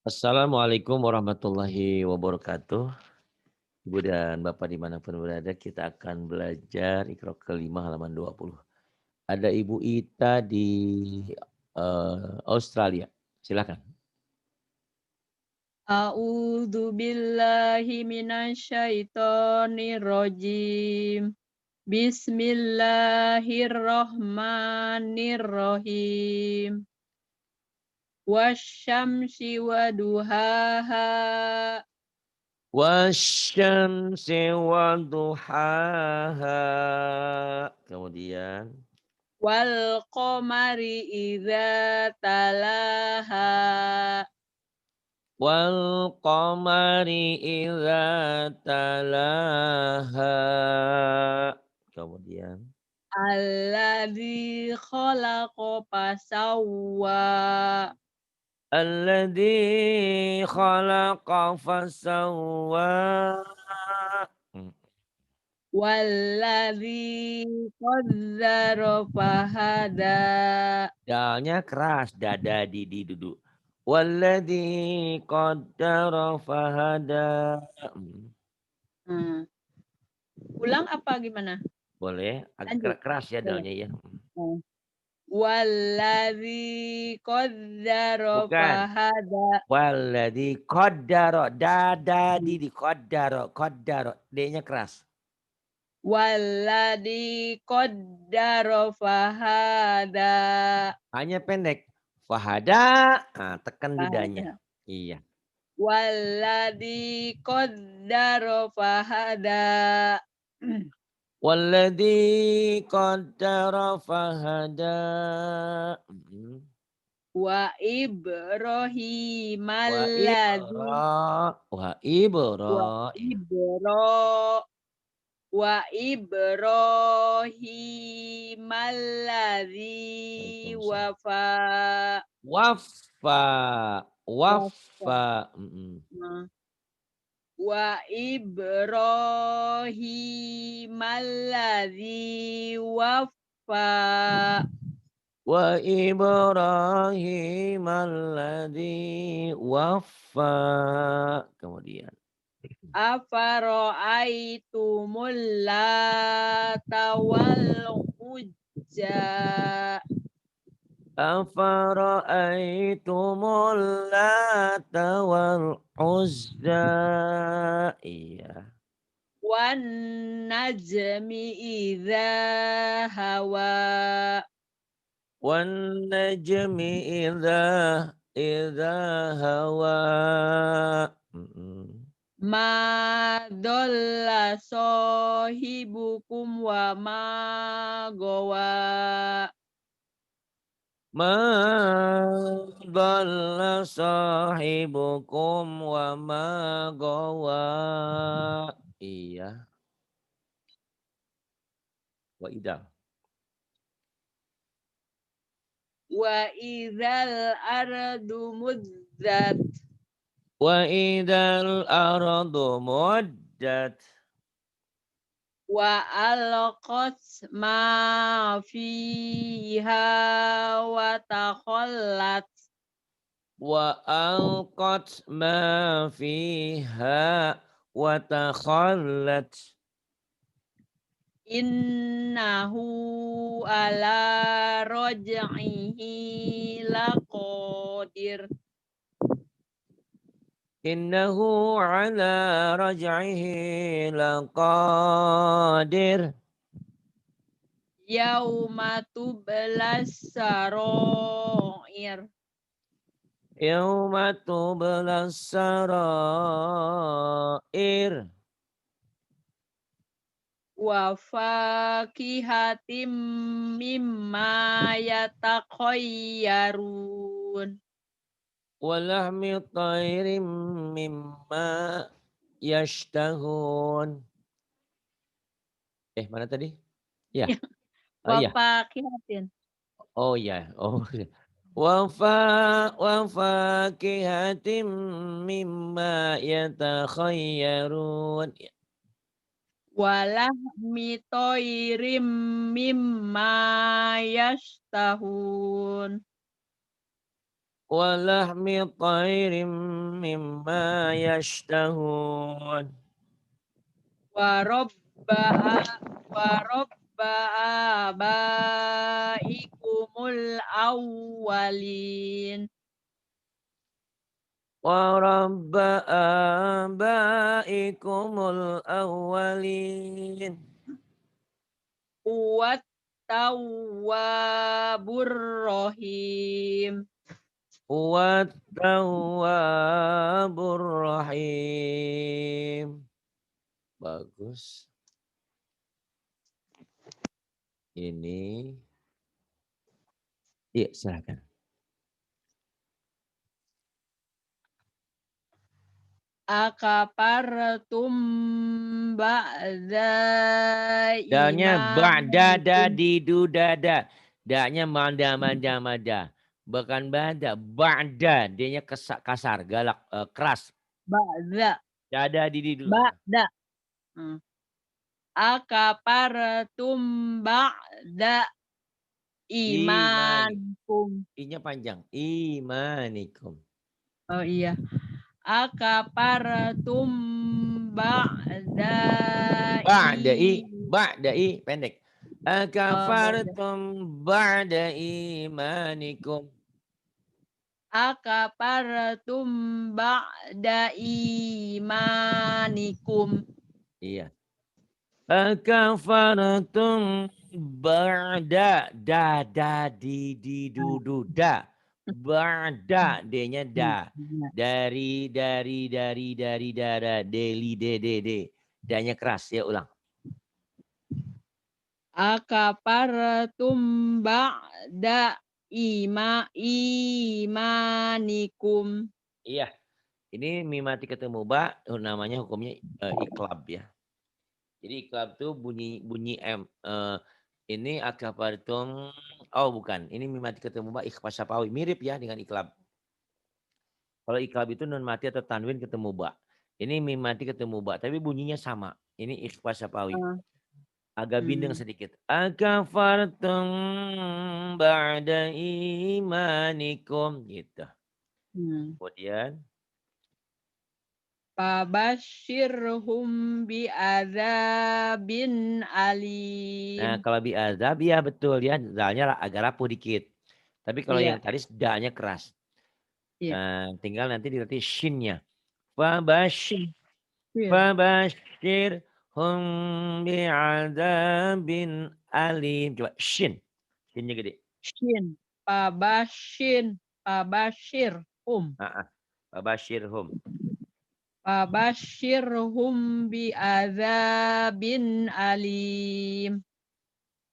Assalamualaikum warahmatullahi wabarakatuh. Ibu dan Bapak dimanapun berada, kita akan belajar Iqra kelima halaman 20. Ada Ibu Ita di Australia. Silakan. A'udzu billahi minasyaitonir rajim. Bismillahirrahmanirrahim. Wasyamsi waduhaha Wasyamsi wa duhaha. Kemudian wal qamari idza talaha wal qamari idza talaha. Kemudian alladzi khalaqa fasawwa alladzi khalaqa fasawwa. Mmm, walladzi qaddara fahada. dalnya keras, dada didi duduk. Walladzi qaddara fahada. Hmm. Ulang apa gimana? Boleh, agak Lanjut. keras ya Boleh. dalnya ya. Oh. Walladzi qaddara Bukan, fahada. walladzi qaddara, dada didi qaddara, qaddara, D-nya keras. Walladzi qaddara fahada. Hanya pendek. Fahada, tekan lidahnya. Fahada. Iya. Walladzi qaddara fahada. Walladzi qaddara fahada. Wa Ibrahim Wa alladzi ibra wa ibra wa Ibro wa Ibrahim alladzi Waalaikumsalam. wafa Waffa, wafa waffa, wa Ibrahim alladzi wafa wa Ibrahim alladzi waffa. Kemudian afara'aitumul lata wal uzza afara'aitumul lata wal uzza. Iya. wan najmi idza hawa Wan najmi idza hawa. ma dhalla sahibukum wa ma gawa Ma dhalla sahibukum wa ma gawa. Iya, wa idza. wa idzal ardu mudzat Wa idzal ardu muddat. wa alqat ma fiha wa takhallat Wa alqat ma fiha wa takhallat. innahu ala raj'ihi laqadir Innahu ala raj'ihi laqadir. yauma tublas sarair Yauma tublas sarair. wa fakihatim mimma yatakhayyarun Walahmi tairim mimma yashtahun. Mana tadi? Ya, wa iya. fakihatin Oh ya, oh ya. Wa fakihatim mimma yatakhayyarun. walah mitoirim mimma yashtahun Walahmi tairim mimma yashtahun. Warobba abaikumul awwalin. ورب آبائكم الأولين Huwat tawwabur rahim. هو التواب الرحيم. Bagus. Ini. Iya, silakan. Akapartum ba'da Dalnya ba'da imanikum. di dudada. Daknya manda. Bukan bada, ba'da. Dianya kasar, galak, keras. Ba'da. Dada di dulu. Ba'da. Akapartum ba'da imanikum. I-nya panjang. Imanikum. Oh iya. Akapartum ba'da Ba'da'i pendek. Akafartum ba'da imanikum. Akapartum ba'da imanikum. Iya. Akafartum ba'da di dudu da. Ba'da D-nya da. Dari dara deli de. Da-nya keras ya, ulang. Akapartum ba'da imanikum. Iya. Ini mimati ketemu ba, namanya hukumnya iklab ya. Jadi iklab tuh bunyi M. Ini akapartum, oh bukan. Ini mimati ketemu ba ikhfa syafawi. Mirip ya dengan iklab. Kalau iklab itu nun mati atau tanwin ketemu ba. Ini mimati ketemu ba, tapi bunyinya sama. Ini ikhfa syafawi. Agak bindeng sedikit. Akafartum ba'da imanikum. Gitu. Kemudian. Fabashirhum bi'adzabin alim. Nah kalau bi'adzab ya betul ya. Zalnya agak rapuh dikit. Tapi kalau yang tadi da-nya keras. Nah, tinggal nanti dilatih shin-nya. Fabashirhum bi'adzabin alim. Coba shin. Shin-nya gede. Shin. Fabashirhum. Fabashirhum. Fabashirhum bi'adzabin alim.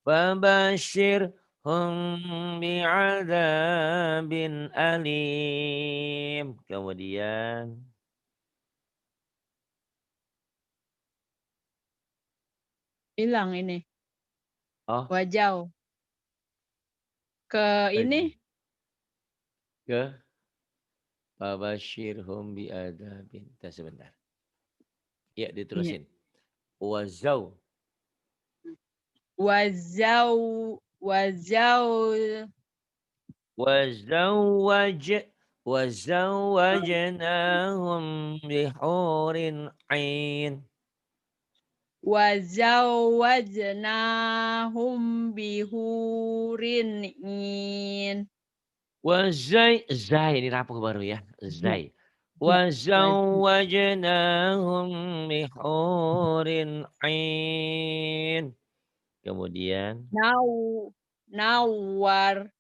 Fabashirhum bi'adzabin alim. Kemudian. Hilang ini. Oh. Wajau. Ke ini. Ke. Fabashirhum bi'adzabin. Kita sebentar. Ya diterusin. Wazau. Wazawwajnahum bihurin ain. Wazawwajnahum bihurin in. Zai ini rapuh baru ya. Zai. Wazawwajnahum bihurin ain. Kemudian. Nawar.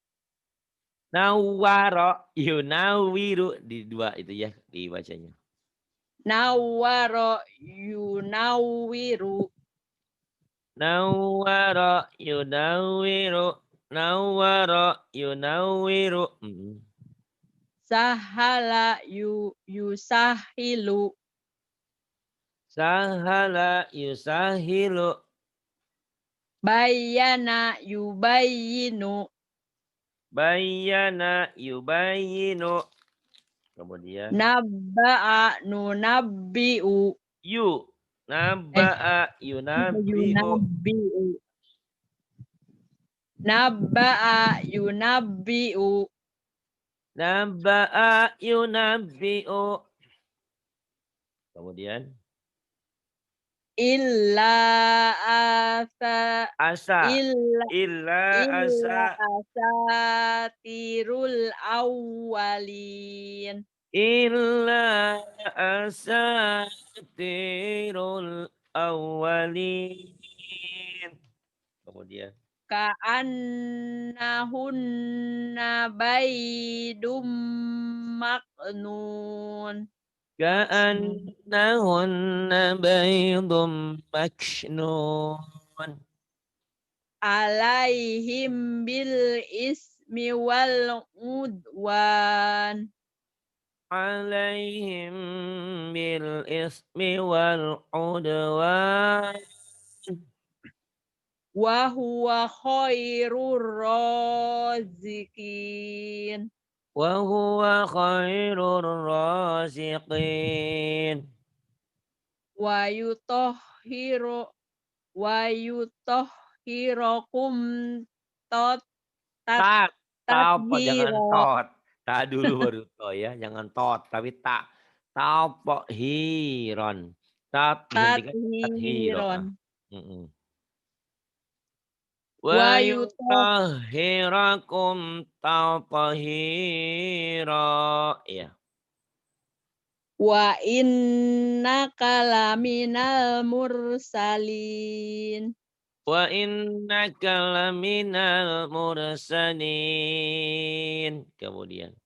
Nawaro yunawiru. Di dua itu ya dibacanya. Nawaro yunawiru. Nawara yunawiru. Nawara yunawiru. Sahala yusahilu. Sahala yusahilu. Bayana yubayinu. Bayana yubayinu. Kemudian. Nabba'a nunabbi'u. Nabba'a yunabbi'u. Nabba'a yunabbi'u. Nabba'a yunabbi'u. Kemudian illa asa asa. illa Illa illa asa. asatirul awwalin. Illa asatirul awwalin. Kemudian Ka'annahunna baydum maknun. ka'annahunna baydum maknun. Alaihim bil ismi wal udwan. Alaihim bil ismi wal udwan. Wa huwa khairur razikin. Wa huwa khairur raziqin. Wa yutahhiru wa yutahhirukum tot tat Tak, apa jangan tathira. tot. Tak dulu baru to ya, jangan tot tapi tak. Tapo hiron. Tat dihentikan tat hiro. Tathiron. Mm-mm. Wa Wa yutah yutahhirakum tatahira. Ya. wa innaka laminal mursalin. Wa innaka laminal mursalin. Kemudian.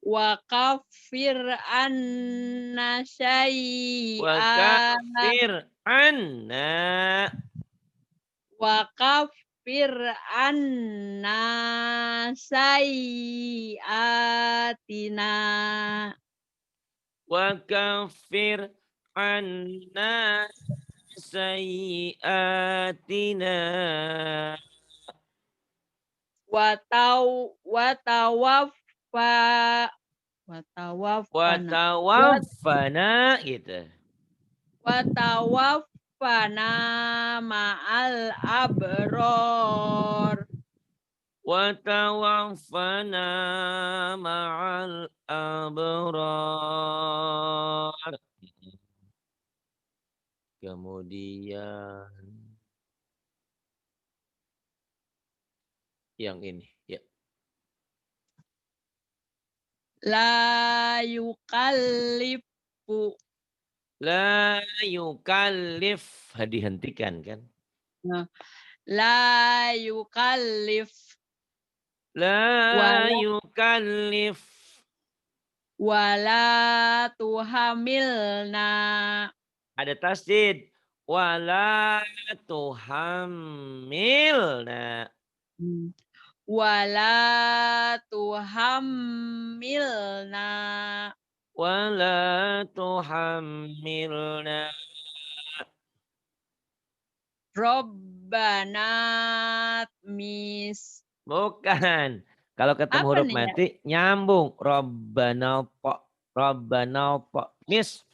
Wa kafir anna Wa syai'a kafir anna. wa kafir anna sayyi'atina. Wa kafir anna sayyiatina. Wa tawaffa wa Wa tawaffana wa tawaffana gitu. wa tawaffana ma'al abror. Wa tawaffana ma'al abrar. Kemudian yang ini ya. La yukallifu. La yukallif dihentikan kan. Nah, la yukallif La wala yukallif. wala tuhamilna. Ada tasdid. Wala tuhammilna. Hmm. Wala tuhammilna. Wala tuhammilna. Rabbana mis. Bukan. Kalau ketemu Apa huruf nih ya? mati nyambung. Rabbana po. Rabbana po. Mis.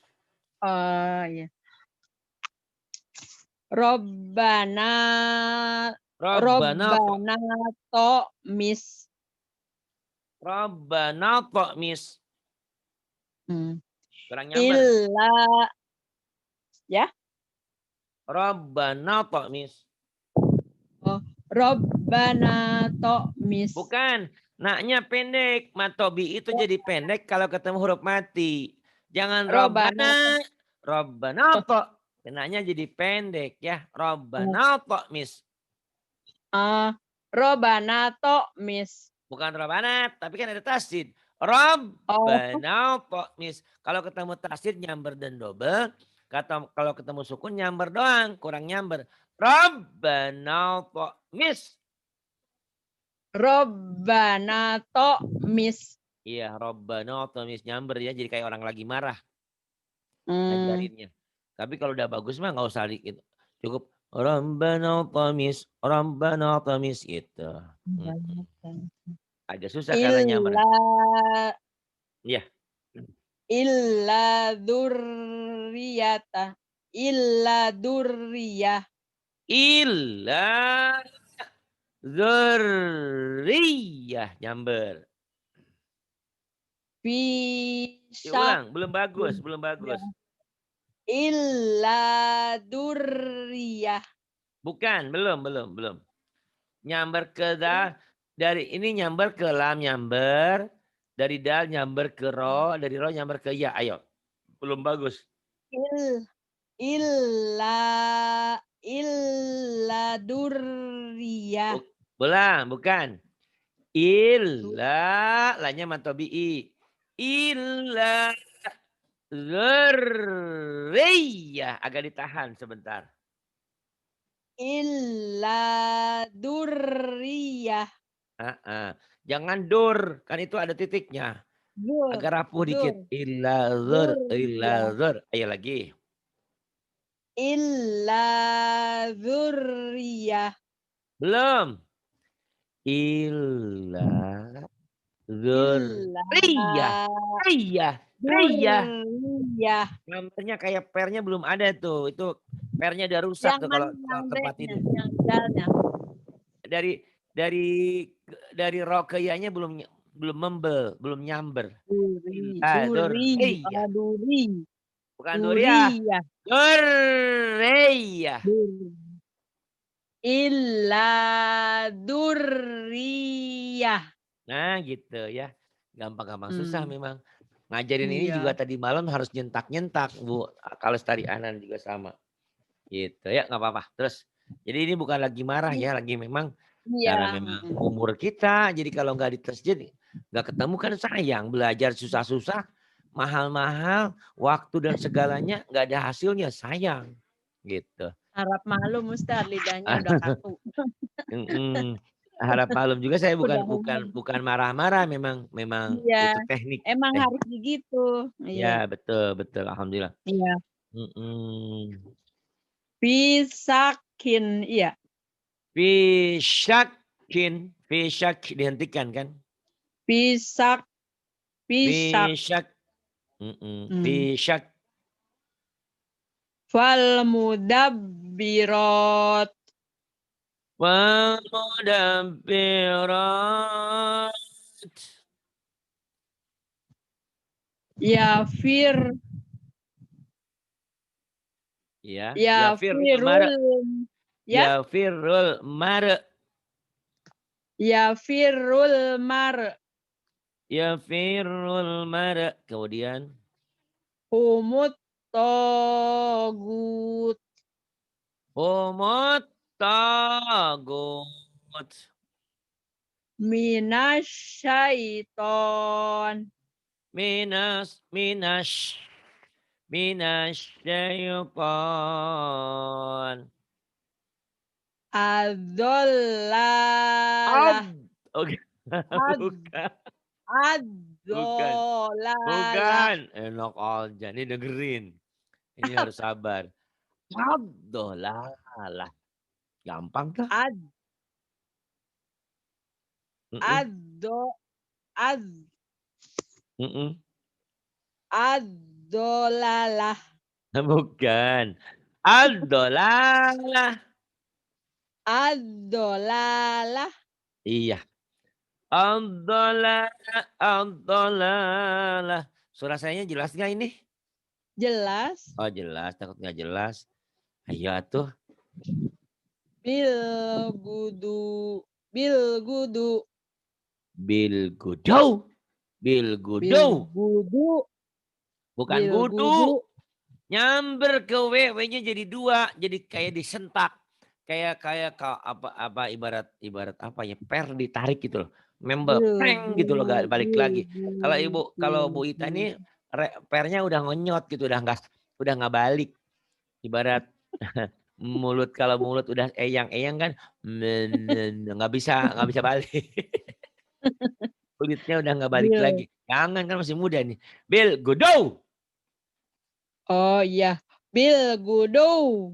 Oh ya. Rabbana Rabbana po. Rabbana to mis. Rabbana po. Mis. Hmm. Kurang nyamber. Illa ya. Rabbana po. Mis. Oh, Rabbana to mis. Bukan. Naknya pendek. Matobi itu jadi pendek kalau ketemu huruf mati. Jangan Rabbana Rabbana. Rabbana po. Kenanya jadi pendek ya. Rabbana po. Mis. Rabbana to mis. Bukan Rabbana. Tapi kan ada tasdid. Oh, Rabbana po. Mis. Kalau ketemu tasdid nyamber dan double. Kalau ketemu sukun nyamber doang. Kurang nyamber. Rabbana po. Mis. Rabbana to mis. Iya, Rabbana otomis nyamber ya. Jadi kayak orang lagi marah Hmm. ngajarinnya. Tapi kalau udah bagus mah nggak usah gitu. Cukup Rabbana otomis gitu. Agak susah karena nyamber. Illa Iya. illa dzurriyata. Illa dzurriyah. Illa Dzurriyyah, nyamber. Fisak. Ulang, belum bagus, belum Ya. bagus. Illa durriyah. Bukan, belum. Nyamber ke dal, dari ini nyamber ke lam nyamber, dari dal nyamber ke ro, dari ro nyamber ke ya. Ayo. Belum bagus. Illa durriyah. Bukan. Illa, lanya matobi'i. Illa dzurriyyah. Agak ditahan sebentar. Illa durriyah. Jangan dur, kan itu ada titiknya. Agak rapuh dikit. Illa Dzurriyah. dzur. Ayo lagi. Illa dzurriyah. Belum. Illa Illa dzurriyyah. Riyah. dzurriyah. Gambarnya kayak pernya belum ada tuh. Itu pernya udah rusak Yang tuh mana kalau yang tempat D-nya, tidur. yang dalnya? Dari dari ro ke ya-nya belum membel, belum nyamber. Dzurriyyah. Bukan duriah. Duriyah. Dzurriyyah. Illa durriyah. Nah gitu ya. Gampang-gampang susah Hmm. memang. Ngajarin ini Iya. juga tadi malam harus nyentak-nyentak Bu. Kalau tadi Anan juga sama. Gitu ya nggak apa-apa. Terus jadi ini bukan lagi marah ya. Lagi memang karena Iya. memang umur kita. Jadi kalau nggak jadi nggak ketemu kan sayang. Belajar susah-susah. Mahal-mahal. Waktu dan segalanya nggak ada hasilnya. Sayang. Gitu. Harap maklum Ustaz, lidahnya udah kaku. Harap maklum juga saya Udah bukan marah-marah, memang Iya, itu teknik. emang harus begitu. Ya Iya. betul alhamdulillah. Iya. Mm-mm. Pisakin, iya. Fisyakin dihentikan kan? Pisak. Fisyak. Fisyak. Fal mudabbirat. Wal mudabbirat. Yafir. Ya. Yafirul. Yafirul mar. Yafirul mar. Yafirul mar. Kemudian. Humut togut. Humut tagut. Minasyaiton. Minasyaiton. Adzolalah. Oke. Adzolalah. Enak aja. Ini dengerin. Ini harus sabar. Adzolalah. Gampang kah? Adzolalah. Bukan. Adzolalah. Adzolalah. Iya. Adzolalah. Suara sayanya jelas nggak ini? Jelas. Oh jelas, takut nggak jelas. Ayo tuh. Bilgudu. Bukan gudu. Nyamber ke W-nya jadi 2, jadi kayak disentak. Kayak apa ibarat apa ya, per ditarik gitu loh. Member peng gitu loh, gak balik lagi. Kalau Bu Ita ini pernya udah ngonyot gitu, udah nggak balik. Ibarat mulut, kalau mulut udah eyang kan nggak bisa balik. Kulitnya udah nggak balik lagi. Jangan, kan masih muda nih. Bil gudu. Oh iya, bilgudu.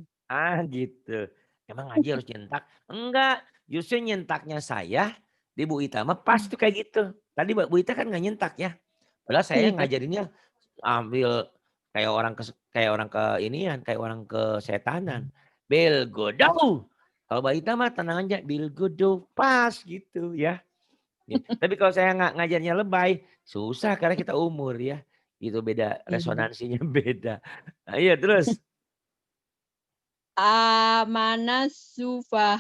Gitu. Emang ngaji harus nyentak? Enggak. Justru nyentaknya saya di Bu Ita mah pas tuh kayak gitu. Tadi Bu Ita kan nggak nyentak ya. Padahal saya ngajarinnya ambil kayak orang ke inian, kayak orang ke setanan. Bel godau. Kalau balita mah tenang aja, bilgudu pas gitu ya. Ya. Tapi kalau saya ngajarnya lebay, susah karena kita umur ya. Itu beda, Iya. resonansinya beda. Nah, iya terus. Amanah Nah, sufaha'u.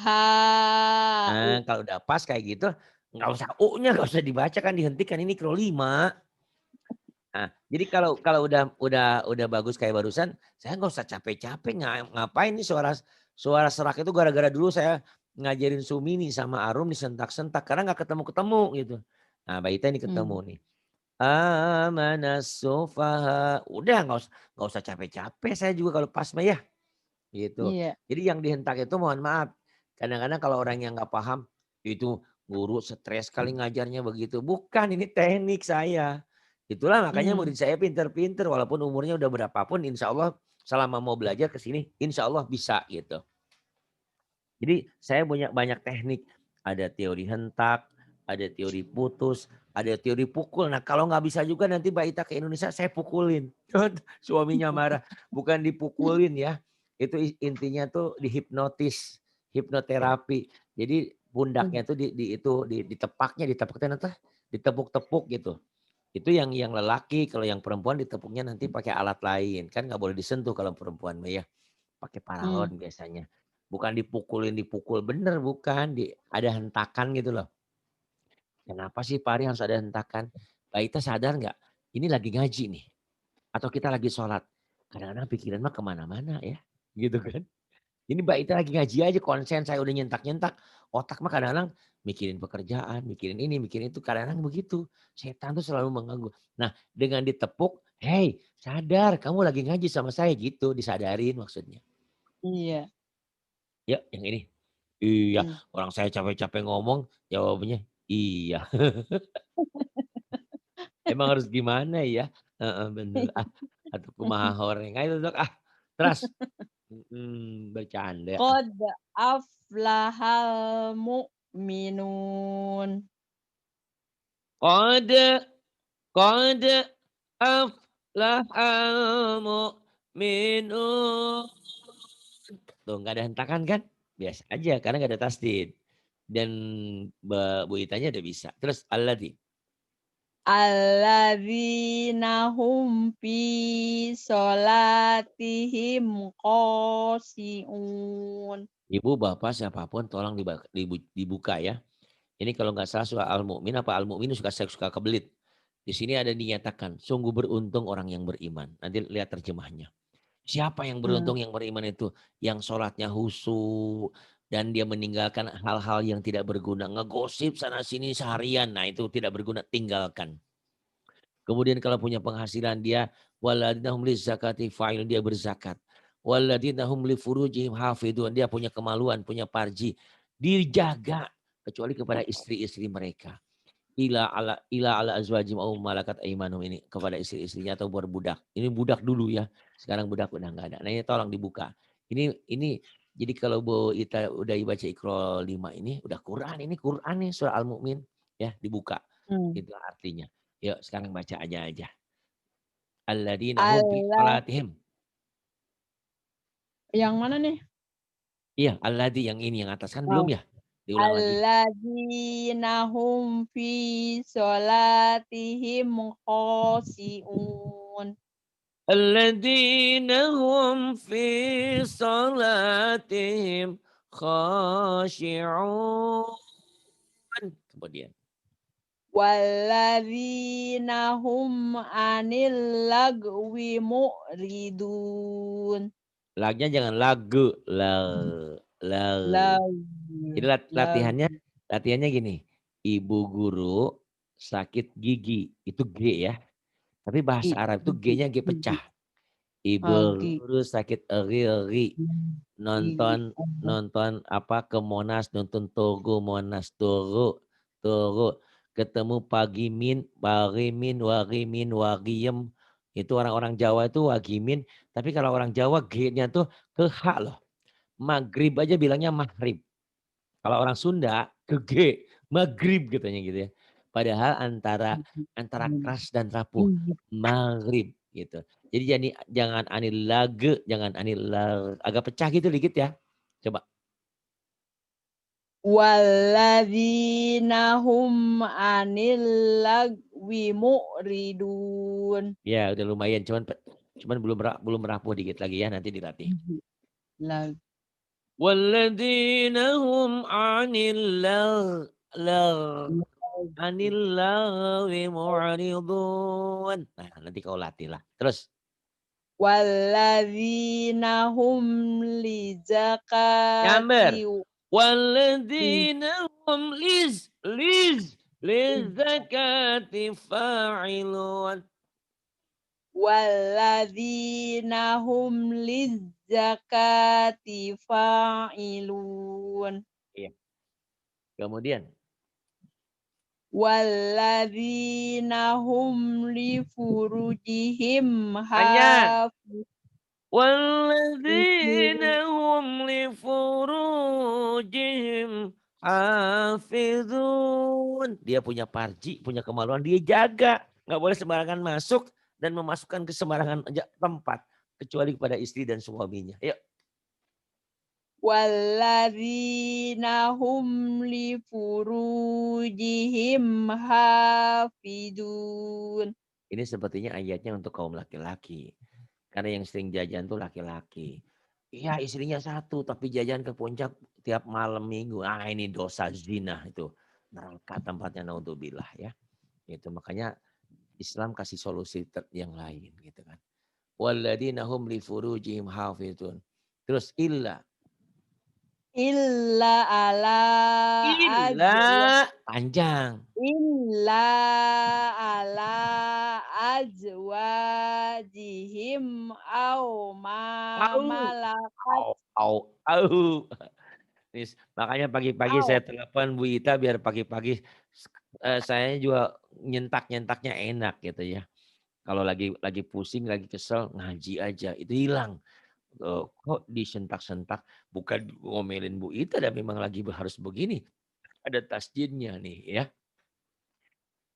kalau udah pas kayak gitu, nggak usah U-nya nggak usah dibaca kan dihentikan ini kilo 5. Nah, jadi kalau kalau udah bagus kayak barusan, saya nggak usah capek-capek ngapain nih suara suara serak itu gara-gara dulu saya ngajarin Sumini sama Arum disentak-sentak karena nggak ketemu-ketemu gitu. Nah, Baita ini ketemu Mmm, nih. Amanas sufaha. Udah nggak usah capek-capek saya juga kalau pas mah ya, gitu. iya. Jadi yang dihentak itu mohon maaf, kadang-kadang kalau orang yang nggak paham, itu guru stres kali ngajarnya begitu. Bukan, ini teknik saya. Itulah makanya Mmm, murid saya pinter-pinter walaupun umurnya udah berapapun insya Allah selama mau belajar ke sini insya Allah bisa gitu. Jadi saya punya banyak teknik. Ada teori hentak, ada teori putus, ada teori pukul. Nah kalau nggak bisa juga nanti Mbak Ita ke Indonesia saya pukulin. Suaminya marah. Bukan dipukulin ya. Itu intinya tuh dihipnotis, hipnoterapi. Jadi mmm, pundaknya tuh ditepaknya, ditepuknya nanti ditepuk-tepuk gitu. Itu yang lelaki, kalau yang perempuan ditepuknya nanti pakai alat lain. Kan nggak boleh disentuh kalau perempuan ya. Pakai mmm, paralon biasanya. Bukan dipukulin, dipukul bener bukan, ada hentakan gitu loh. Kenapa sih Pak Ari harus ada hentakan? Mbak Ita sadar nggak? Ini lagi ngaji nih, atau kita lagi sholat. Kadang-kadang pikiran mah kemana-mana ya, gitu kan. Ini Mbak Ita lagi ngaji aja konsen saya udah nyentak-nyentak. Otak mah kadang-kadang mikirin pekerjaan, mikirin ini, mikirin itu. Kadang-kadang begitu. Setan tuh selalu mengganggu. Nah dengan ditepuk, hey sadar kamu lagi ngaji sama saya gitu. Disadarin maksudnya. iya. Ya yang ini. Iya, Mmm. orang saya capek-capek ngomong, jawabnya iya. Emang harus gimana ya? Heeh, bener. Ah, atuh kumaha horeng. Ayo Dok, ah. Terus? Bercanda. Qad aflahal mu'minun. Qad qad aflahal mu'minun. Tuh nggak ada hentakan kan? Biasa aja karena nggak ada tasdid. Dan Mbak Bu Itanya udah bisa. Terus alladzi. Alladzina hum fi sholatihim khashi'un. Ibu, bapak, siapapun tolong dibuka ya. Ini kalau nggak salah surah Al-Mu'min apa Al-Mu'min suka kebelit. Di sini ada dinyatakan, sungguh beruntung orang yang beriman. Nanti lihat terjemahnya. Siapa yang Mmm, beruntung yang beriman itu? Yang sholatnya husu dan dia meninggalkan hal-hal yang tidak berguna. Ngegosip sana sini seharian. Nah itu tidak berguna, tinggalkan. Kemudian kalau punya penghasilan dia waladina hum lizakati fa'ilun dia berzakat. Waladina hum li furujihim hafidun dia punya kemaluan, punya parji. Dijaga kecuali kepada istri-istri mereka. Ila ala azwajim au malakat aimanum ini kepada istri-istrinya atau budak. Ini budak dulu ya. Sekarang budak udah enggak ada. Nah ini tolong dibuka. Ini jadi kalau Bu Ita udah baca Iqra 5 ini udah Quran, ini Quran nih surah Al-Mu'min ya dibuka. mmm. Itu artinya. Yuk sekarang baca aja. Alladzina hum fi Alla salatihim. yang mana nih? Iya, alladzi yang ini yang atas kan belum Oh. ya? Diulang lagi. Alladzina hum fi sholatihim khashi'un. Alladzina hum fi salatihim khashi'un. Kemudian Walladzina hum 'anil lagwi mu'ridun. lagnya jangan lagu, lag. Jadi Lagwi latihannya lagwi. latihannya gini. Ibu guru sakit gigi, itu G ya. Tapi I bahasa Arab itu gigi G-nya G gigi. pecah. Ibu Agi. guru sakit eri. Gigi. Nonton nonton apa ke Monas, nonton Togo Monas, Togo. Ketemu Warimin, Wagiem. Itu orang-orang Jawa itu Wagimin, tapi kalau orang Jawa G-nya tuh ke H loh. Maghrib aja bilangnya maghrib. Kalau orang Sunda ke G, maghrib katanya gitu ya. Padahal antara antara keras dan rapuh, maghrib gitu. Jadi jangan anil lage, jangan anil agak pecah gitu dikit ya. Coba. Walladzina hum anil lagwi mu'ridun. Ya, udah lumayan. Cuman belum rapuh dikit lagi ya, nanti dilatih. Lag. Walladzina hum anil lagwi mu'ridun. Nah, nanti kau latih lah. Terus. Walladzina hum li Nyamber. zakati Walladzina hum lizakati fa'ilun. walladzina hum lizzakati fa'ilun. Iya. Kemudian. Walladzina hum li furujihim Panjang. hafizun. Walladzina hum li furujihim hafizun. Dia punya parji, punya kemaluan, dia jaga. Nggak boleh sembarangan masuk dan memasukkan ke sembarangan tempat. Kecuali kepada istri dan suaminya. Yuk. Walladzina hum li furujihim hafizun. Ini sepertinya ayatnya untuk kaum laki-laki. Karena yang sering jajan tuh laki-laki. Iya, istrinya satu tapi jajan ke puncak tiap malam minggu. Ah, ini dosa zina itu. Neraka tempatnya, naudzubillah ya. Itu makanya Islam kasih solusi yang lain gitu kan. Walladzina hum li furujihim hafizun. Terus illa Illa panjang. ala azwajihim aw ma Au, malakat au. Makanya pagi-pagi aw saya telepon Bu Ita biar pagi-pagi saya juga nyentak-nyentaknya enak gitu ya. Kalau lagi pusing, lagi kesel, ngaji aja. Itu hilang. Kok disentak-sentak, bukan ngomelin Bu Ita dan memang lagi harus begini. Ada tasjidnya nih ya.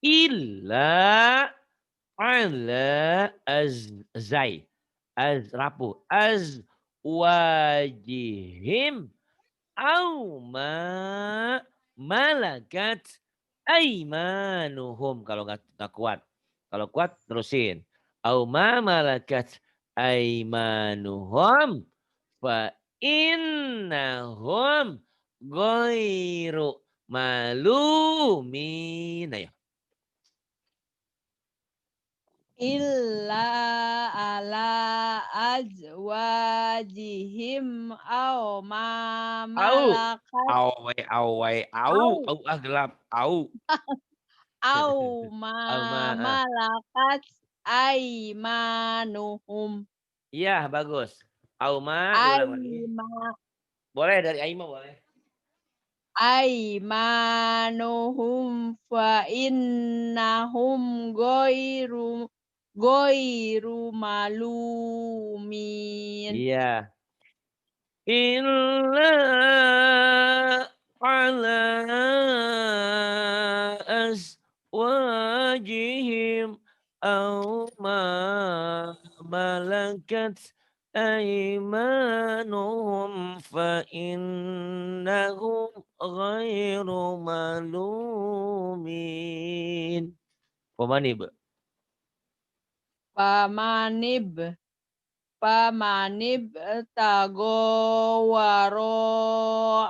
Illa ala rapuh. Wajihim au malakat aimanuhum. Kalau nggak kuat. Kalau kuat terusin. Au malakat aimanuhum fa innahum ghairu malumin. Ayo. illa ala azwajihim aw ma Au. malakat Au. aw Au gelap. Au. aw Au ma malakat aimanuhum. Iya, bagus. Auma, diulang lagi. Aima Boleh dari Aima boleh. aimanuhum fa innahum ghairu malumin. Iya. Illa ala azwajihim aw ma malakat aymanuhum fa innahum ghairu malumin. Pemani, Bu? Pamanib Pamanib tagowaro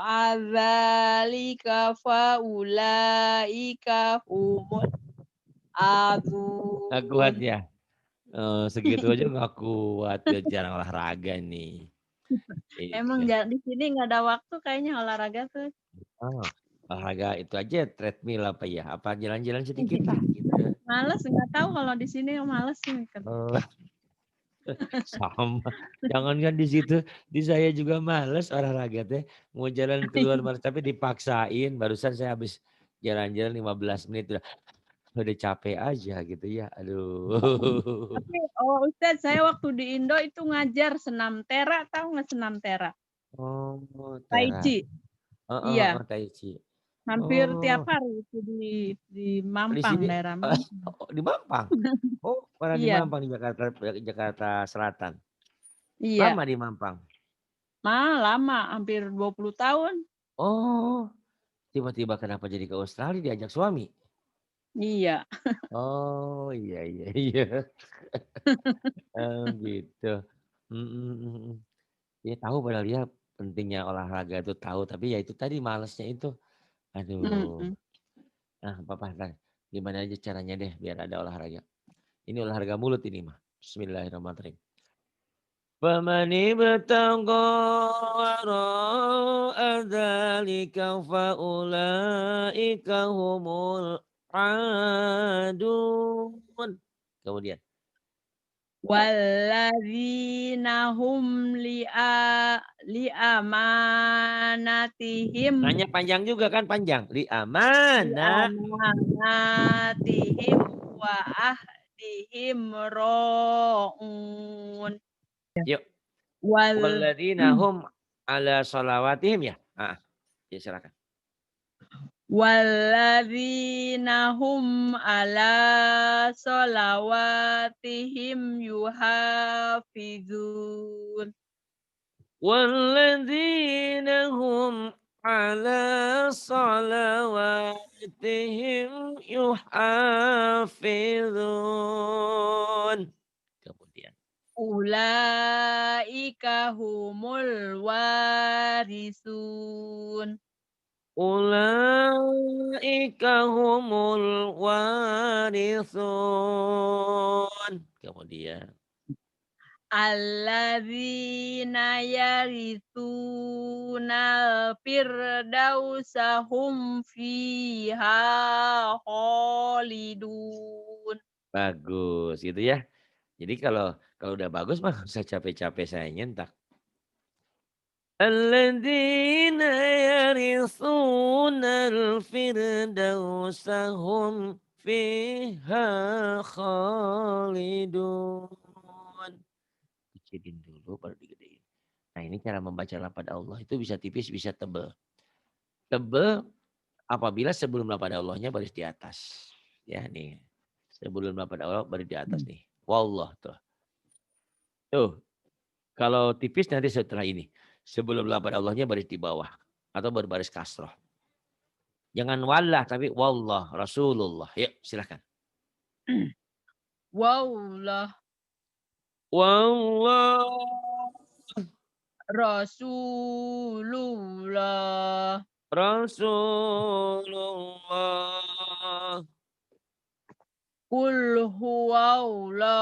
adzalika faulaika humul Nggak kuat adun. ya? Segitu aja nggak kuat, dia jarang olahraga nih. Emang Iya. di sini nggak ada waktu kayaknya olahraga tuh. Oh, olahraga itu aja treadmill apa ya? Apa jalan-jalan sedikit lah gitu. Males, nggak tahu kalau di sini males sih. Oh, sama. Jangankan di situ, di saya juga males olahraga teh. Mau jalan keluar malas tapi dipaksain. Barusan saya habis jalan-jalan 15 menit udah capek aja gitu ya. Aduh. Tapi Ustadz, saya waktu di Indo itu ngajar senam tera, tahu nggak senam tera? Oh, Tai teras. Chi. Heeh, Iya, heeh, Tai Chi. hampir tiap Oh, hari itu di di Mampang, sini daerah Mampang. oh, di Mampang. Oh, pernah di Iya, Mampang di Jakarta Selatan. iya. Lama di Mampang. Lama, hampir 20 tahun. Oh. Tiba-tiba kenapa jadi ke Australia diajak suami? Iya. Oh, iya iya iya. Oh, gitu. Mhm mhm mhm. Ya tahu padahal dia pentingnya olahraga itu tahu, tapi ya itu tadi malesnya itu. Aduh. Mhm. Nah, apa-apa entar gimana aja caranya deh biar ada olahraga. Ini olahraga mulut ini mah. Bismillahirrahmanirrahim. فمن ابتغى وراء ذلك فأولئك هم العادون. Kemudian, Walladzina hum liamanatihim nanya panjang juga kan panjang. Li amana. liamanatihim wa ahdihim ra'un. Yuk. Wal Walladzina hum ala sholawatihim ya. Ah, ya silakan. Walladzina hum ala sholawatihim yuhafizun. والذين هم على صلواتهم يحافظون. Kemudian. Ulaika humul warisun. Ulaika humul warithun. Kemudian. Alladzina yaritsunal firdausa hum fiha khalidun. Bagus gitu ya. Jadi kalau udah bagus mah nggak usah capek-capek saya nyentak. الذين يرثون الفردوس هم فيها خالدون. Kecilin dulu baru digedein. Nah ini cara membaca lafaz Allah itu bisa tipis bisa tebel. Tebel apabila sebelum lafaz Allahnya baris di atas. Ya nih. Sebelum lafaz Allah baris di atas nih. Wallah tuh. Tuh. Kalau tipis nanti setelah ini. Sebelum lafaz Allahnya baris di bawah. Atau berbaris kasroh. Jangan wallah tapi wallah Rasulullah. Yuk silahkan. Wallah Wallah Rasulullah. Rasulullah. Qul huwallahu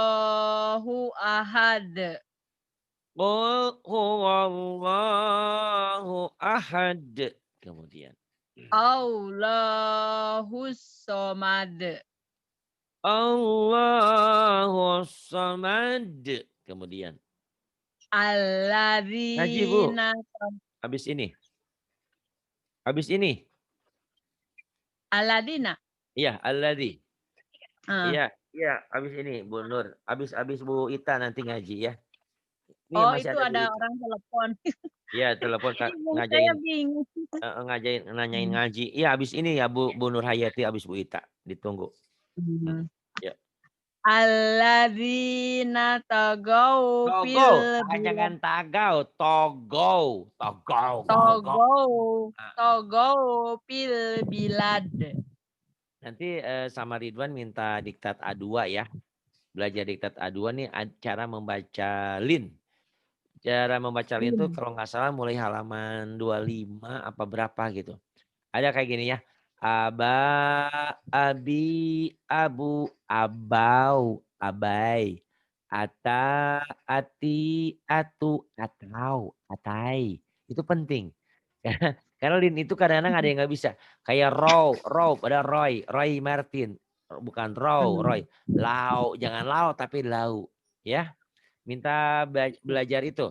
ahad. Qul huwallahu ahad. Kemudian. Allahus somad. Allahu samad. Kemudian. Ngaji Bu. Alladzina Habis ini. Habis ini. Aladina. Iya, alladzi. Ah. Iya, iya, habis ini Bu Nur. Habis Bu Ita nanti ngaji ya. Ini Oh, masih itu ada Bu ada Ita. orang telepon. Iya, telepon Ini saya ngajain bingung. ngajain nanyain ngaji. Iya, habis ini ya Bu Nur Hayati habis Bu Ita. Ditunggu. Ya. Alladzina tagaw Togo, fil jangan tagaw, togo, togo, togo. Togow fil bilad. Nanti sama Ridwan minta diktat A2 ya. Belajar diktat A2 nih cara membaca lin. Cara membaca lin itu kalau nggak salah mulai halaman 25 apa berapa gitu. Ada kayak gini ya. Aba, abi, abu, abau, abai. Ata, ati, atu, atau, atai. Itu penting. Karena lin itu kadang-kadang ada yang nggak bisa. Kayak row, ada Roy Martin. Bukan Roy. Lau, jangan lau tapi lau. Ya, minta belajar itu.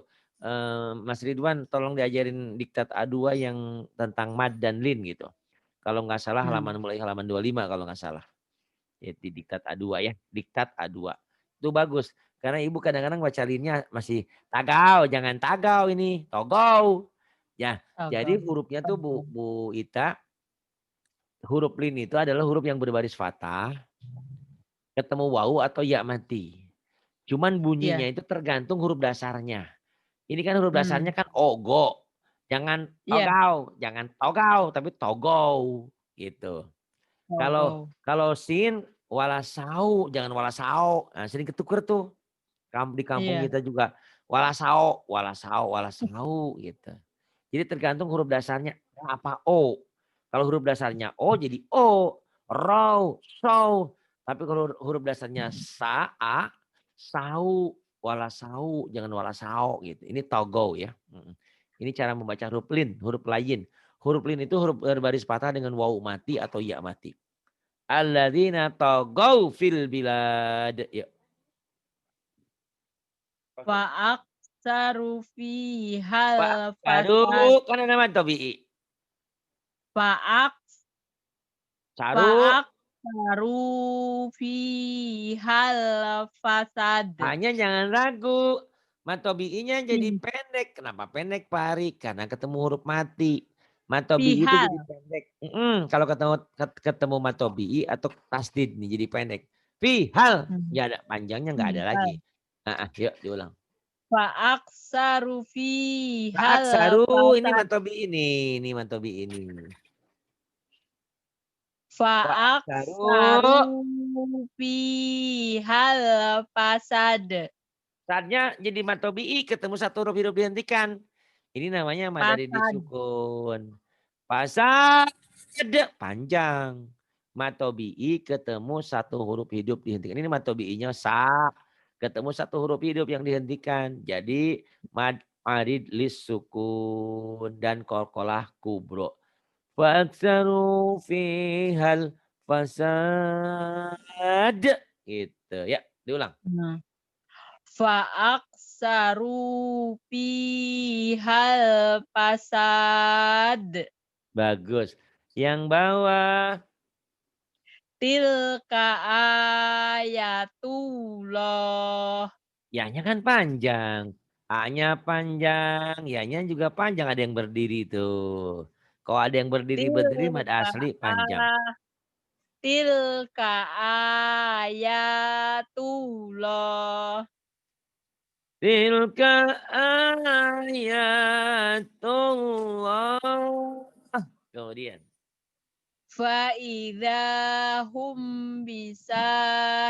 Mas Ridwan tolong diajarin diktat A2 yang tentang mad dan lin gitu. Kalau nggak salah mulai halaman 25 kalau nggak salah. Ya, di diktat A2 ya. Diktat A2. Itu bagus. Karena ibu kadang-kadang baca linnya masih tagau. Jangan tagau ini. Togau. Ya, jadi hurufnya tuh Bu Ita. Huruf lin itu adalah huruf yang berbaris fathah. Ketemu wawu atau ya mati. Cuman bunyinya itu tergantung huruf dasarnya. Ini kan huruf dasarnya kan ogo. Jangan Iya. togau, tapi togou gitu. Kalau Togo. kalau sin walasau, jangan walasao. Nah, sering ketuker tuh. Di kampung Iya. kita juga walasao, walasau gitu. Jadi tergantung huruf dasarnya apa o. Kalau huruf dasarnya o jadi o, row, show. Tapi kalau huruf dasarnya sa, a, sau, walasau, jangan walasao gitu. Ini togo ya. Ini cara membaca huruf lin, huruf lain. Huruf lin itu huruf berbaris patah dengan waw mati atau ya mati. Alladzina tagaw fil bilad. Ya. Fa'aksaru Pak fihal fasad. Saru kan ada nama tabi'i. Fa'ak Saru Fa'aksaru fihal fasad. hanya jangan ragu. Matobi'inya jadi Fi- pendek. Kenapa pendek Pak Ari? Karena ketemu huruf mati. Matobi'i itu Fihal. jadi pendek. Kalau ketemu matobi'i atau tasdid nih jadi pendek. Fihal. Hmm. Ya ada panjangnya nggak ada Fihal. lagi. Yuk diulang. Fa'aksaru Pak fihal Saru ini fasad. matobi'i ini. Ini matobi'i ini. Pak Fa'aksaru Saru. fihal fasad. Saatnya jadi matobi'i ketemu satu huruf hidup dihentikan. Ini namanya madari Fasad. disukun. Pasad panjang. Matobi'i ketemu satu huruf hidup dihentikan. Ini matobi'inya sa. Ketemu satu huruf hidup yang dihentikan. Jadi madari disukun dan kolkolah kubro. Faksaru fihal fasad. Gitu ya. Diulang. Nah. Fa'aksaru fihal fasad. Bagus. Yang bawah. Tilka ayatullah. Ya-nya kan panjang. A-nya panjang. Ya-nya juga panjang. Ada yang berdiri tuh. Kalau ada yang berdiri mad Tilka asli panjang. Tilka ayatullah. Tilka ayatullah. Kemudian. Fa'idha hum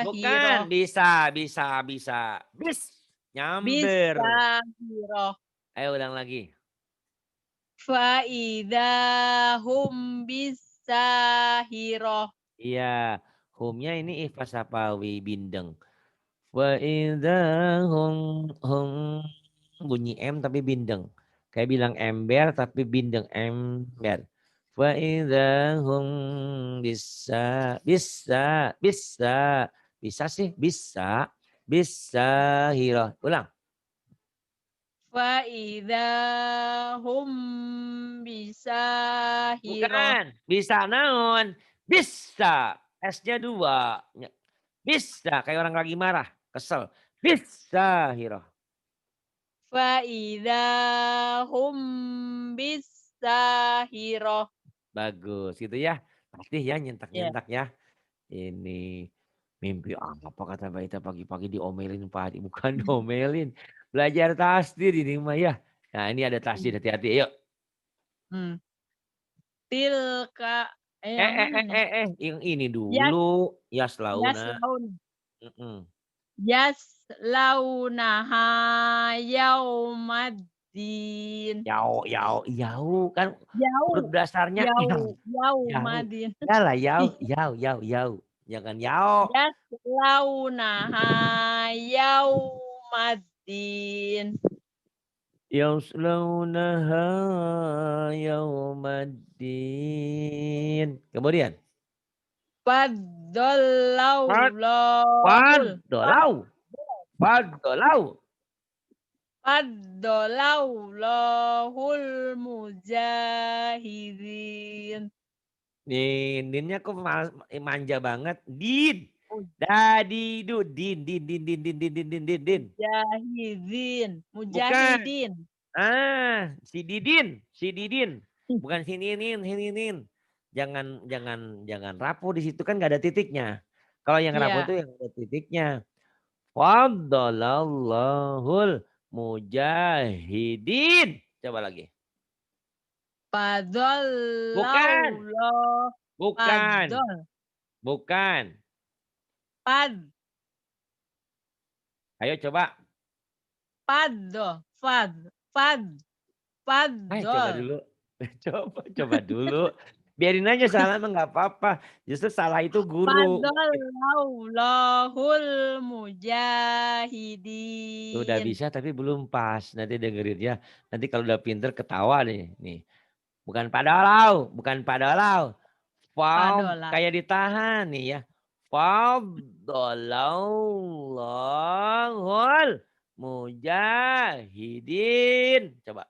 Bukan. bisahiroh. Bisa. Bis. Nyamber. Bisahiroh. Ayo ulang lagi. Fa'idha hum bisahiroh. Iya. Humnya ini ifas sapawi bindeng. Wa hum bunyi M tapi bindeng. Kayak bilang ember tapi bindeng ember. Wa hum bisa sih bisa hiro. Ulang. Fa'idha hum bisahiroh. Bukan bisa naon bisa S-nya 2. Bisa kayak orang lagi marah kesel bisa hiro. Fa'idha hum bisahiroh. Bagus gitu ya. Pasti ya Ya. nyentak-nyentak ya. Ini mimpi apa kata Baita pagi-pagi diomelin Pak Hadi. Bukan diomelin. Belajar tasdir ini mah ya. Nah ini ada tasdir hati-hati yuk. Hmm. Tilka yang mana? Yang ini Yas dulu. Yaslauna. yaslaun. Mm-mm. Yaslaunaha yaumaddin. Yau kan huruf Yau, dasarnya yau. Yaumadin. Ya lah yau. Jangan yau. Yaslaunaha yaumaddin. Yaslaunaha yaumaddin. Kemudian. Faddallahul. Fadolau. Faddallahul mujahidin. Dinnya kok manja banget. Din. Dadidu. Din. Mujahidin. Bukan. Mujahidin. Si Didin. Bukan si Ninin. Jangan rapuh di situ kan nggak ada titiknya. Kalau yang rapuh Ya. itu yang ada titiknya. Faddalallahul mujahidin. Coba lagi. Bukan, Padallallah. bukan, Padol. bukan. Pad. Ayo coba. Paddo. Fad. Fad. Coba Padol. dulu. Coba dulu. Biarin aja salah mah nggak apa-apa. Justru salah itu guru. Padallahul Udah mujahidin. bisa tapi belum pas. Nanti dengerin ya. Nanti kalau udah pinter ketawa nih. Nih. Bukan padalau. Bukan padalau. Padola. Kayak ditahan nih ya. Fadallahul mujahidin. Coba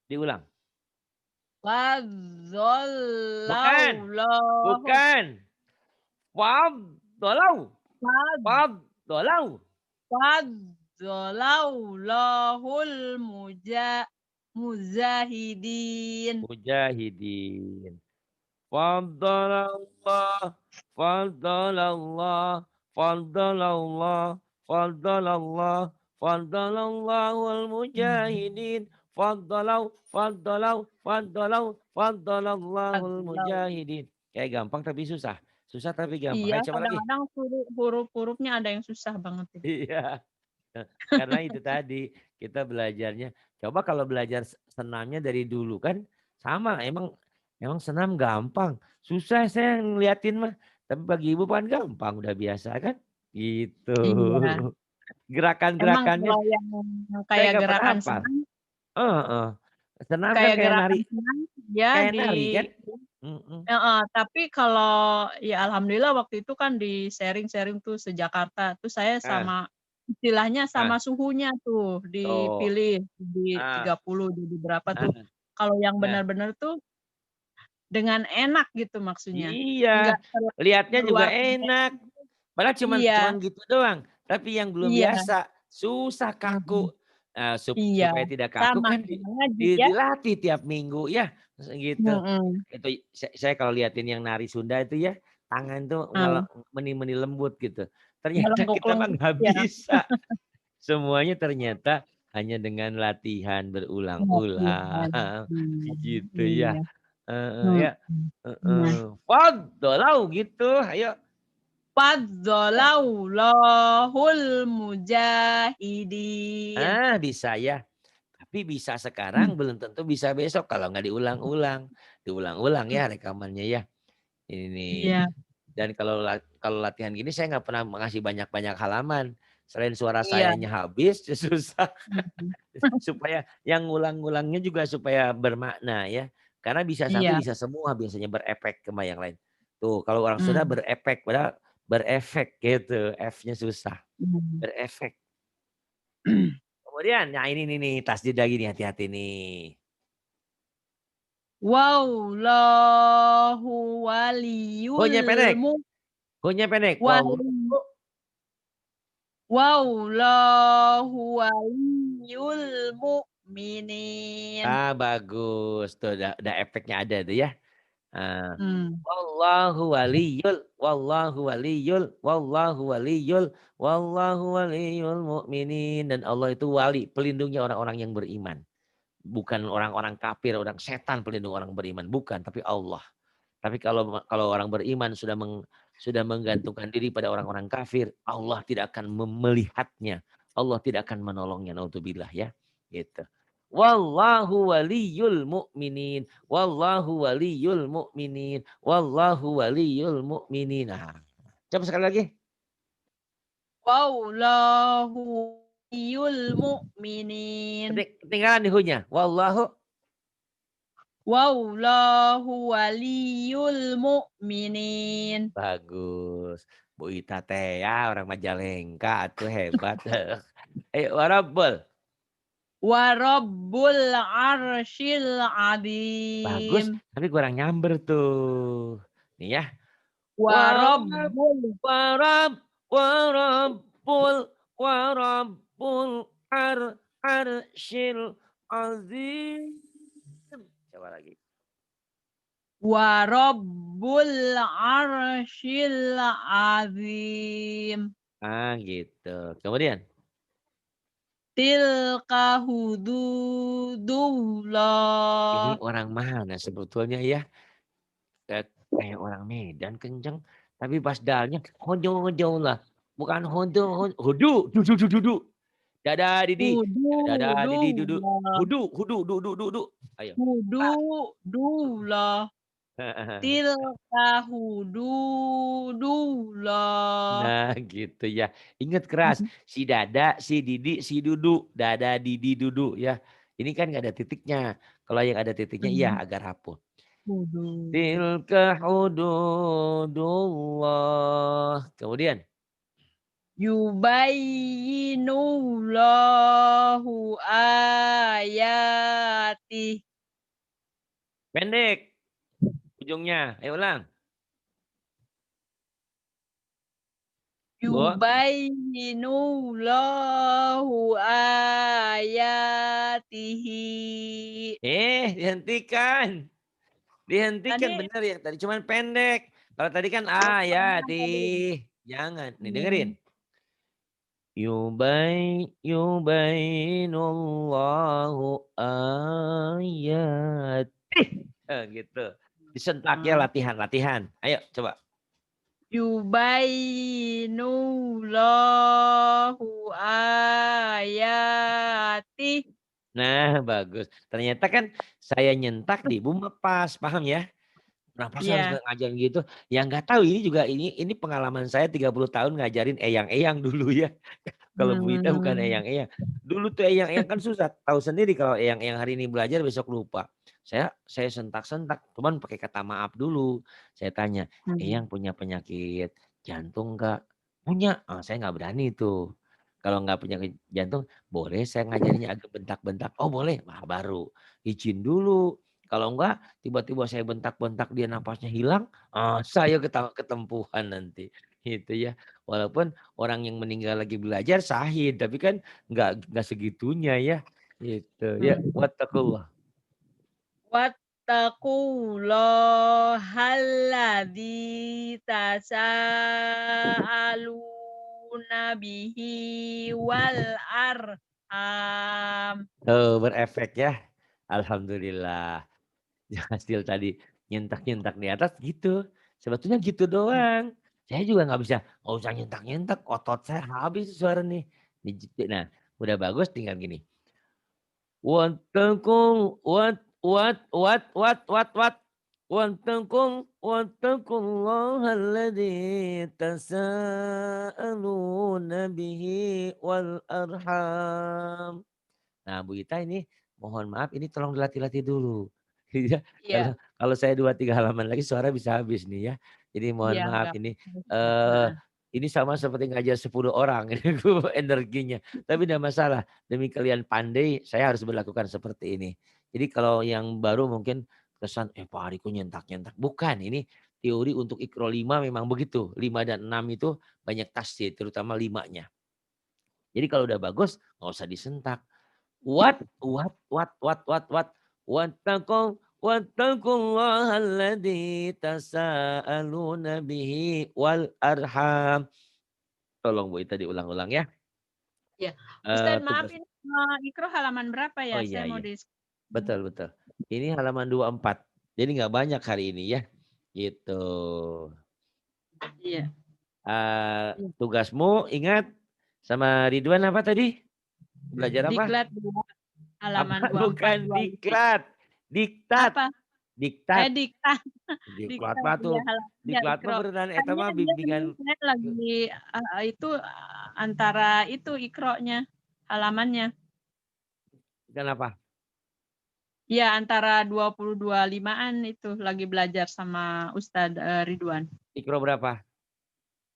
diulang. Bukan. Fadzallahu. Bukan. Faddalau. Fad. Faddalau. Fadzalallahul mujahidin. Mujahidin. Faddalallah. Faddalallah. Faddalallah. Faddalallah. Faddalallahul mujahidin. Faddalallahul Fadzallahu. mujahidin. Kayak gampang tapi susah. Susah tapi gampang. Iya, Ayo coba lagi. kadang-kadang huruf-hurufnya ada yang susah banget. Iya. Karena itu tadi kita belajarnya. Coba kalau belajar senamnya dari dulu kan sama. Emang senam gampang. Susah saya ngeliatin mah. Tapi bagi ibu kan gampang. Udah biasa kan. Gitu. Iya. Emang Gerakan-gerakannya kalau yang saya kayak nggak pernah gerakan hafal. senam, Senam kan kayak kayak nari. gerakan senam ya Kayak di nari kan. Mm-mm. tapi kalau ya alhamdulillah waktu itu kan di sharing-sharing tuh se-Jakarta, tuh saya Ah, sama istilahnya ah, sama suhunya tuh tuh. dipilih di Ah, 30 di berapa tuh. ah, Kalau yang ah. benar-benar tuh dengan enak gitu maksudnya. Iya. Enggak terlalu Lihatnya juga keluar enak. Padahal iya, cuman gitu doang. Tapi yang belum iya, biasa, susah mhm, kaku. Nah, iya, supaya tidak kaku sama kan kayak ngaji ya, dilatih tiap minggu ya. Gitu. mhm, Itu saya kalau liatin yang nari Sunda itu ya, tangan tuh heeh, meni-meni lembut gitu. Ternyata kita mah ngelengguk-lengguk nggak ya, bisa. Semuanya ternyata hanya dengan latihan latihan, berulang-ulang. Gitu ya. iya, Ya. mhm, nah. Faddalau gitu. Ayo. Fadzalallahul mujahidin. Bisa ya. Tapi bisa Mmm, sekarang belum tentu bisa besok kalau nggak diulang-ulang. Diulang-ulang mhm, ya rekamannya ya. Ini nih. iya, Dan kalau latihan gini saya nggak pernah ngasih banyak-banyak halaman. Selain suara iya, sayanya habis, susah. mhm, Supaya yang ngulang-ngulangnya juga supaya bermakna ya. Karena bisa satu iya, bisa semua biasanya berefek sama yang lain. Tuh kalau orang Sunda mmm, berefek padahal berefek gitu. F-nya susah. mhm. Berefek. Kemudian, nah ini nih tasjid lagi nih hati-hati nih. Wallahu Ho-nya waliyul pendek. Ho-nya pendek. wali wallahu waliyul mu'minin. Bagus. Tuh udah efeknya ada tuh ya. Ah. Mmm, Wallahu waliyul mu'minin. Dan Allah itu wali, pelindungnya orang-orang yang beriman. Bukan orang-orang kafir, orang setan pelindung orang beriman. Bukan, tapi Allah. Tapi kalau orang beriman sudah menggantungkan diri pada orang-orang kafir, Allah tidak akan melihatnya. Allah tidak akan menolongnya. Naudzubillah ya. Gitu. Wallahu waliyul mu'minin. Wallahu waliyul mu'minin. Wallahu waliyul mu'minin. Nah, coba sekali lagi. wallahu waliyul mu'minin. Ketinggalan di hu-nya. Wallahu. Wallahu waliyul mu'minin. Bagus. Bu Ita teh ya orang Majalengka tuh hebat. Ayo warabbul. Wa rabbul arsyil Bagus, azim. tapi kurang nyamber tuh. Nih ya. Wa Warab, rabbul warab, warabbul, warabbul arsyil azim. Coba lagi. wa rabbul arsyil azim. Gitu. Kemudian. Tilka Ini hududullah. orang mana sebetulnya ya? Kayak orang Medan kenceng. Tapi pas dalnya lah. Bukan hudu, dudu. Dada didi. Dada didi duduk. Hududullah. Hudu, duduk. Ayo. Hududullah. Tilka hududullah. Nah gitu ya. Ingat keras. Si dada, si didi, si dudu. Dada, didi, dudu ya. Ini kan nggak ada titiknya. Kalau yang ada titiknya iya agak rapuh. Hudud. Tilka hududullah. Kemudian. Yubayyinullahu ayatih. Pendek. Ujungnya. Ayo ulang. Bu. Yubayyinullahu ayatihi. Dihentikan. Dihentikan Tadi bener ya. Tadi cuman pendek. Kalau tadi kan oh, pernah ayati. tadi. Jangan. Nih dengerin. Hmm. Yubainullahu ayatih. Gitu. Disentak ya latihan. Ayo coba. Yubayyinullahu ayatih. Nah bagus. Ternyata kan saya nyentak di ibu pas. Paham ya? Kenapa sih harus Iya. ngajarin gitu? Yang nggak tahu ini juga ini pengalaman saya 30 tahun ngajarin eyang-eyang dulu ya. Kalau Bu Ita bukan eyang-eyang. Dulu tuh eyang-eyang kan susah. Tahu sendiri kalau eyang-eyang hari ini belajar besok lupa. Saya sentak-sentak. Cuman pakai kata maaf dulu. Saya tanya, eyang punya penyakit jantung nggak? Punya. Saya nggak berani tuh. Kalau nggak punya jantung, boleh saya ngajarinya agak bentak-bentak. Oh boleh. Nah, baru izin dulu. Kalau enggak, tiba-tiba saya bentak-bentak dia napasnya hilang. Saya ketempuhan nanti. Gitu ya. Walaupun orang yang meninggal lagi belajar sahid, tapi kan nggak segitunya ya. Gitu. Ya, wattaqullah. Wattaqullahal tasaaluna bihi wal arham. Berefek ya. Alhamdulillah. Hasil tadi nyentak-nyentak di atas gitu. Sebetulnya gitu doang. Saya juga nggak usah nyentak-nyentak. Otot saya habis suara nih. Nah, udah bagus tinggal gini. Wattaqul wattaqullahal tasaaluna bihi wal arham. Nah, Bu Ita ini mohon maaf ini tolong dilatih-latih dulu. Ya, Iya, kalau saya 2, 3 halaman lagi suara bisa habis nih ya. Jadi mohon iya maaf enggak. ini sama seperti ngajar 10 orang ini energinya. Tapi tidak masalah. Demi kalian pandai, saya harus berlakukan seperti ini. Jadi kalau yang baru mungkin kesan, Pak Ari kok nyentak-nyentak. Bukan, ini teori untuk Iqra 5 memang begitu. 5 dan 6 itu banyak tasdid, terutama 5-nya. Jadi kalau udah bagus, nggak usah disentak. Wattaqullahal tasaaluna bihi wal arham. Tolong Bu Ita diulang-ulang ya. Iya. Ustaz maaf Tugas. ini Iqra halaman berapa Oh ya? iya Saya mau iya. di Betul. Ini halaman 24. Jadi nggak banyak hari ini ya. Gitu. Iya. Tugasmu ingat sama Ridwan apa tadi? Belajar apa? Diklat halaman Apa? 24 Bukan 25. diklat. Diktat. Apa? Diktat. Diktat. Diklat Diktat mah ya tuh. halamannya Diklat mah Iqra. beneran eta Kayaknya mah dia ini bimbingan. saya lagi itu antara itu Iqra-nya halamannya. Kenapa? Ya antara 20-25-an itu lagi belajar sama Ustadz Ridwan. Ikro berapa?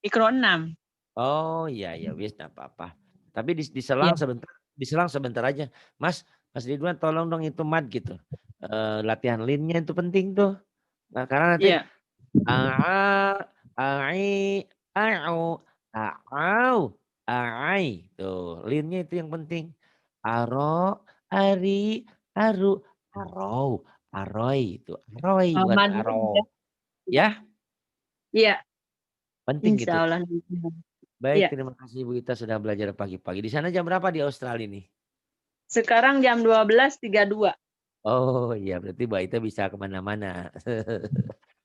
Iqra 6. Oh iya wis enggak apa-apa. Tapi Iya. diselang sebentar aja. Mas Ridwan tolong dong itu mat gitu. Latihan linnya itu penting tuh. Nah, karena nanti Iya. ai au ai tuh linnya itu yang penting. Aro ari aru aroy itu aroy bukan Madhab aro ya. ya Iya. penting gitu. Insya Allah. Baik, Iya. terima kasih Bu Ita sudah belajar pagi-pagi. Di sana jam berapa di Australia nih? Sekarang jam 12.32. Oh iya, berarti Mbak Ita bisa kemana-mana.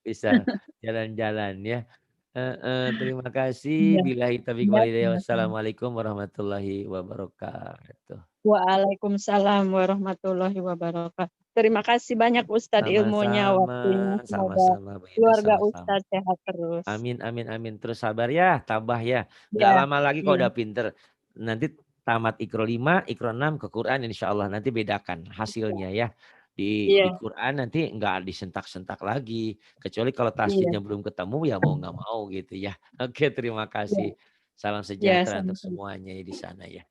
Bisa jalan-jalan ya. Heeh, terima kasih. Iya. Billahi taufiq Iya, wal hidayah. sama-sama. Wassalamualaikum warahmatullahi wabarakatuh. Waalaikumsalam warahmatullahi wabarakatuh. Terima kasih banyak Ustadz ilmunya, Sama-sama, waktunya. Semoga sama-sama Bu Ita, keluarga sama-sama. Ustadz sehat terus. Amin, amin, amin. Terus sabar ya, tabah ya. Nggak Iya, lama lagi kalau iya, udah pinter. Nanti tamat Iqro 5, Iqro 6 ke Quran insya Allah. Nanti bedakan hasilnya ya. Di iya, Quran nanti nggak disentak-sentak lagi. Kecuali kalau iya, tasjidnya belum ketemu ya mau nggak mau gitu ya. Oke, terima iya, kasih. Salam iya, sejahtera untuk sama-sama. semuanya ya di sana ya.